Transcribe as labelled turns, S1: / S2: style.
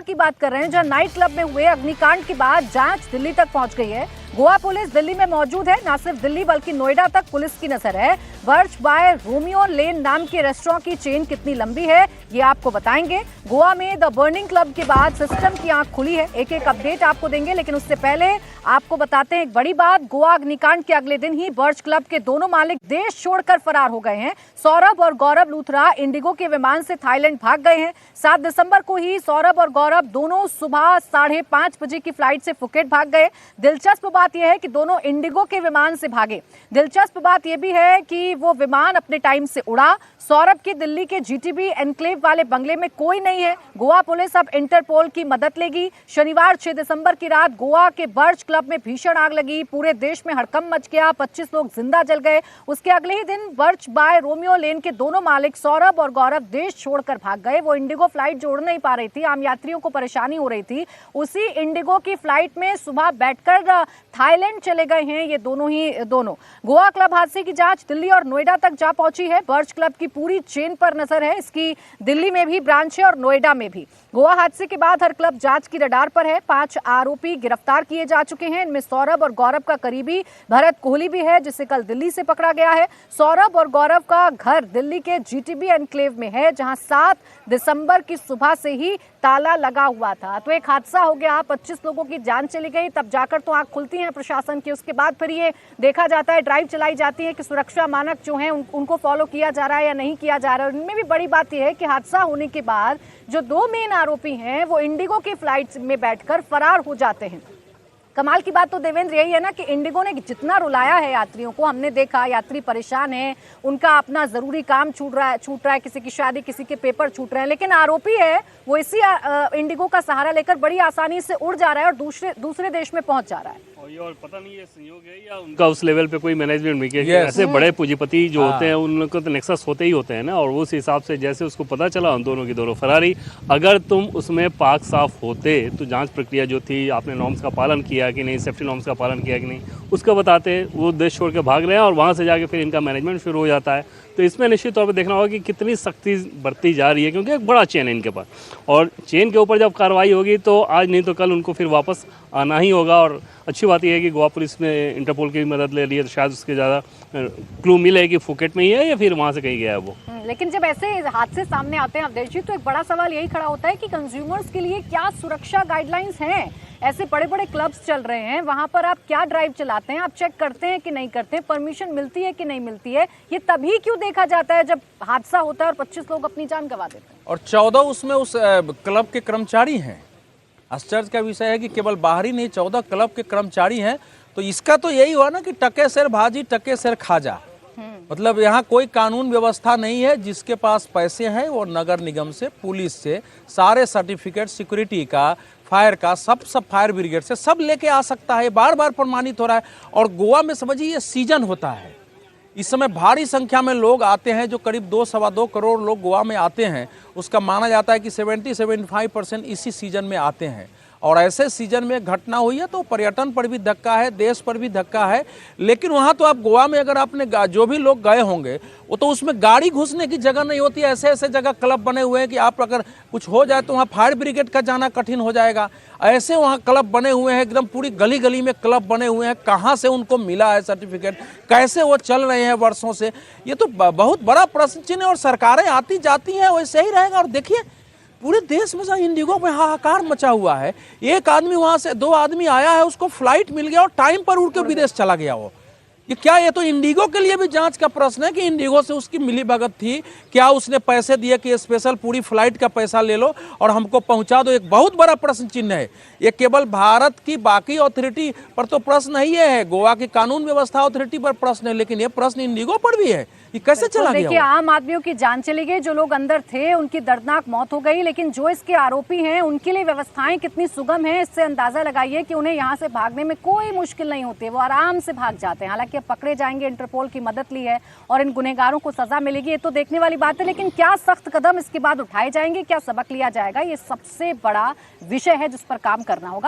S1: की बात कर रहे हैं, जहां नाइट क्लब में हुए अग्निकांड के बाद जांच दिल्ली तक पहुंच गई है। गोवा पुलिस दिल्ली में मौजूद है। न सिर्फ दिल्ली बल्कि नोएडा तक पुलिस की नजर है। बर्च बाय रोमियो लेन नाम के रेस्टोरेंट की चेन कितनी लंबी है ये आपको बताएंगे। गोवा में द बर्निंग क्लब के बाद सिस्टम की आंख खुली है। एक एक अपडेट आपको देंगे, लेकिन उससे पहले आपको बताते हैं एक बड़ी बात। गोवा अग्निकांड के अगले दिन ही बर्च क्लब के दोनों मालिक देश छोड़कर फरार हो गए हैं। सौरभ और गौरव लूथरा इंडिगो के विमान से थाईलैंड भाग गए हैं। 7 दिसंबर को ही सौरभ और गौरव दोनों सुबह 5:30 बजे की फ्लाइट से फुकेट भाग गए। दिलचस्प बात यह है कि दोनों इंडिगो के विमान से भागे। दिलचस्प बात यह भी है कि वो विमान अपने टाइम से उड़ा। सौरभ के दिल्ली के जीटीबी एनक्लेव वाले बंगले में कोई नहीं है। गोवा पुलिस अब इंटरपोल की मदद लेगी। शनिवार 6 दिसंबर की रात गोवा के बर्च क्लब में भीषण आग लगी। पूरे देश में हड़कंप मच गया। 25 लोग जिंदा जल गए। उसके अगले ही दिन बर्च बाय रोमियो लेन के दोनों मालिक सौरभ और गौरव देश छोड़कर भाग गए। वो इंडिगो फ्लाइट जोड़ नहीं पा रही थी, आम यात्रियों को परेशानी हो रही थी। उसी इंडिगो की फ्लाइट में सुबह बैठकर थाईलैंड चले गए हैं ये दोनों। गोवा क्लब हादसे की जांच दिल्ली और नोएडा तक जा पहुंची है। बर्च क्लब की पूरी चेन पर नजर है। इसकी दिल्ली में भी ब्रांच है और नोएडा में भी। गोवा हादसे के बाद हर क्लब जांच की रडार पर है। 5 आरोपी गिरफ्तार किए जा चुके हैं। इनमें सौरभ और गौरव का करीबी भरत कोहली भी है, जिसे कल दिल्ली से पकड़ा गया है। सौरभ और गौरव का घर दिल्ली के जीटीबी एनक्लेव में है, जहां 7 दिसंबर की सुबह से ही ताला लगा हुआ था। तो एक हादसा हो गया, 25 लोगों की जान चली गई। तब जाकर तो आंख खुलती है प्रशासन की। उसके बाद फिर ये देखा जाता है, ड्राइव चलाई जाती है कि सुरक्षा मानक जो हैं उनको फॉलो किया जा रहा है या नहीं किया जा रहा है। इनमें भी बड़ी बात यह है कि हादसा होने के बाद जो 2 मेन आरोपी हैं वो इंडिगो की फ्लाइट में बैठकर फरार हो जाते हैं। कमाल की बात तो देवेंद्र यही है ना कि इंडिगो ने जितना रुलाया है यात्रियों को, हमने देखा यात्री परेशान है, उनका अपना जरूरी काम छूट रहा है, किसी की शादी, किसी के पेपर छूट रहे हैं, लेकिन आरोपी है वो इसी इंडिगो का सहारा लेकर बड़ी आसानी से उड़ जा रहा है और दूसरे देश में पहुंच जा रहा है।
S2: और पता नहीं ये संयोग है या उनका उस लेवल पे कोई मैनेजमेंट नहीं किया। ऐसे बड़े पूंजीपति जो होते हैं उनको तो नेक्सस होते ही होते हैं ना, और उस हिसाब से जैसे उसको पता चला उन दोनों की दोनों फरारी। अगर तुम उसमें पाक साफ होते तो जांच प्रक्रिया जो थी, आपने नॉर्म्स का पालन किया कि नहीं, सेफ्टी नॉर्म्स का पालन किया कि नहीं, उसका बताते। वो देश छोड़ के भाग रहे हैं और वहाँ से जाके फिर इनका मैनेजमेंट शुरू हो जाता है। तो इसमें निश्चित तौर पर देखना होगा कि कितनी सख्ती बरती जा रही है, क्योंकि एक बड़ा चेन है इनके पास, और चेन के ऊपर जब कार्रवाई होगी तो आज नहीं तो कल उनको फिर वापस आना ही होगा। और अच्छी बात यह है कि गोवा पुलिस ने इंटरपोल की मदद ले ली है, तो शायद उसके ज़्यादा क्लू मिले कि फुकेट में ही है या फिर वहाँ से कहीं गया है वो।
S1: लेकिन जब ऐसे हादसे सामने आते हैं अवधेश जी, तो एक बड़ा सवाल यही खड़ा होता है कि कंज्यूमर्स के लिए क्या सुरक्षा गाइडलाइंस हैं। ऐसे बड़े बड़े क्लब्स चल रहे हैं, वहां पर आप क्या ड्राइव चलाते हैं, आप चेक करते हैं कि नहीं करते हैं, परमिशन मिलती है कि नहीं मिलती है। ये तभी क्यों देखा जाता है जब हादसा होता है और 25 लोग अपनी जान गंवा देते हैं
S3: और 14 उसमें उस क्लब के कर्मचारी हैं। आश्चर्य का विषय है कि केवल बाहरी नहीं, 14 क्लब के कर्मचारी हैं। तो इसका तो यही हुआ ना कि टके शेर भाजी टके शेर खाजा। मतलब यहाँ कोई कानून व्यवस्था नहीं है। जिसके पास पैसे हैं वो नगर निगम से, पुलिस से सारे सर्टिफिकेट, सिक्योरिटी का, फायर का, सब फायर ब्रिगेड से सब लेके आ सकता है। बार बार प्रमाणित हो रहा है। और गोवा में समझिए ये सीजन होता है, इस समय भारी संख्या में लोग आते हैं। जो करीब 2-2.25 करोड़ लोग गोवा में आते हैं, उसका माना जाता है कि 70-75% इसी सीजन में आते हैं। और ऐसे सीजन में घटना हुई है तो पर्यटन पर भी धक्का है, देश पर भी धक्का है। लेकिन वहाँ तो आप गोवा में अगर आपने जो भी लोग गए होंगे, वो तो उसमें गाड़ी घुसने की जगह नहीं होती है। ऐसे ऐसे जगह क्लब बने हुए हैं कि आप अगर कुछ हो जाए तो वहाँ फायर ब्रिगेड का जाना कठिन हो जाएगा। ऐसे वहाँ क्लब बने हुए हैं, एकदम पूरी गली गली में क्लब बने हुए हैं। कहाँ से उनको मिला है सर्टिफिकेट, कैसे वो चल रहे हैं वर्षों से, ये तो बहुत बड़ा प्रश्न चिन्ह है। और सरकारें आती जाती हैं, वैसे ही रहेगा। और देखिए पूरे देश में इंडिगो में हाहाकार मचा हुआ है। एक आदमी वहां से 2 आदमी आया है, उसको फ्लाइट मिल गया और टाइम पर उड़ के विदेश चला गया वो। ये क्या, ये तो इंडिगो के लिए भी जांच का प्रश्न है कि इंडिगो से उसकी मिलीभगत थी क्या, उसने पैसे दिए कि स्पेशल पूरी फ्लाइट का पैसा ले लो और हमको पहुंचा दो। एक बहुत बड़ा प्रश्न चिन्ह है। ये केवल भारत की बाकी अथॉरिटी पर तो प्रश्न नहीं है, गोवा की कानून व्यवस्था अथॉरिटी पर प्रश्न है, लेकिन ये प्रश्न इंडिगो पर भी है। ये कैसे चला गया?
S1: देखिए आम आदमियों की जान चली गई, जो लोग अंदर थे उनकी दर्दनाक मौत हो गई, लेकिन जो इसके आरोपी हैं उनके लिए व्यवस्थाएं कितनी सुगम हैं, इससे अंदाजा लगाइए कि उन्हें यहाँ से भागने में कोई मुश्किल नहीं होती है। वो आराम से भाग जाते हैं। हालांकि अब पकड़े जाएंगे, इंटरपोल की मदद ली है और इन गुनहगारों को सजा मिलेगी, ये तो देखने वाली बात है। लेकिन क्या सख्त कदम इसके बाद उठाए जाएंगे, क्या सबक लिया जाएगा, ये सबसे बड़ा विषय है जिस पर काम करना होगा।